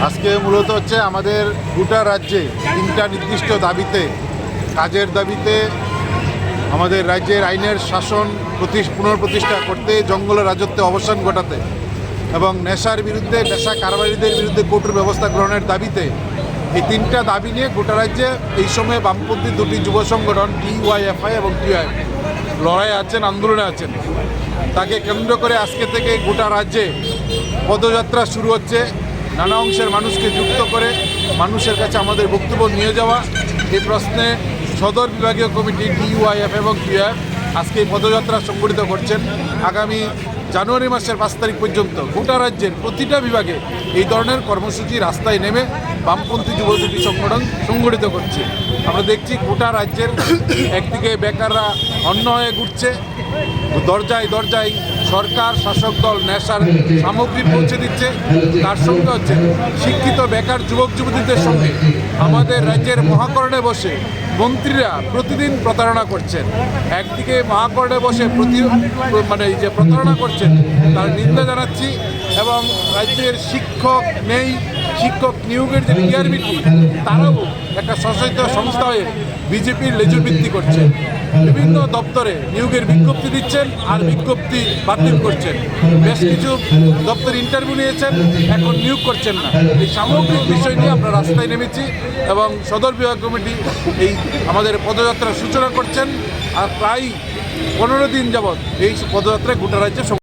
আজকে মূলত হচ্ছে আমাদের গোটা রাজ্যে তিনটা নির্দিষ্ট দাবিতে, কাজের দাবিতে, আমাদের রাজ্যের আইনের শাসন পুনঃপ্রতিষ্ঠা করতে, জঙ্গলের রাজত্বে অবসান ঘটাতে এবং নেশার বিরুদ্ধে, নেশা কারবারিদের বিরুদ্ধে কঠোর ব্যবস্থা গ্রহণের দাবিতে, এই তিনটা দাবি নিয়ে গোটা রাজ্যে এই সময়ে বামপন্থী দুটি যুব সংগঠন ডিওয়াইএফআই এবং টিআই লড়াই আছেন, আন্দোলনে আছেন। তাকে কেন্দ্র করে আজকে থেকে গোটা রাজ্যে পদযাত্রা শুরু হচ্ছে। নানা অংশের মানুষকে যুক্ত করে মানুষের কাছে আমাদের বক্তব্য নিয়ে যাওয়া, এই প্রশ্নে সদর বিভাগীয় কমিটি ডিওয়াইএফ এবং টিআইএফ আজকে এই পদযাত্রা সংগঠিত করছেন। আগামী জানুয়ারি মাসের 5 তারিখ পর্যন্ত গোটা রাজ্যের প্রতিটা বিভাগে এই ধরনের কর্মসূচি রাস্তায় নেমে বামপন্থী যুব দুটি সংগঠন সংগঠিত করছে। আমরা দেখছি গোটা রাজ্যের একদিকে বেকাররা অন্য হয়ে ঘুরছে, দরজায় দরজায় সরকার শাসক দল নেশার সামগ্রী পৌঁছে দিচ্ছে। তার সঙ্গে হচ্ছে শিক্ষিত বেকার যুবক যুবতীদের সঙ্গে আমাদের রাজ্যের মহাকরণে বসে মন্ত্রীরা প্রতিদিন প্রতারণা করছেন। একদিকে মহাকরণে বসে এই যে প্রতারণা করছেন তার নিন্দা জানাচ্ছি, এবং রাজ্যের শিক্ষক নেই, শিক্ষক নিয়োগের যে ডিআরবিটি তারাও একটা স্বশাসিত সংস্থা হয়ে বিজেপির লেজুরবৃত্তি করছেন। বিভিন্ন দপ্তরে নিয়োগের বিজ্ঞপ্তি দিচ্ছেন আর বিজ্ঞপ্তি বাতিল করছেন। বেশ কিছু দপ্তর ইন্টারভিউ নিয়েছেন, এখন নিয়োগ করছেন না। এই সামগ্রিক বিষয় নিয়ে আমরা রাস্তায় নেমেছি এবং সদর বিভাগ কমিটি এই আমাদের পদযাত্রার সূচনা করছেন। আর প্রায় 15 দিন যাবৎ এই পদযাত্রায় গোটা রাজ্যে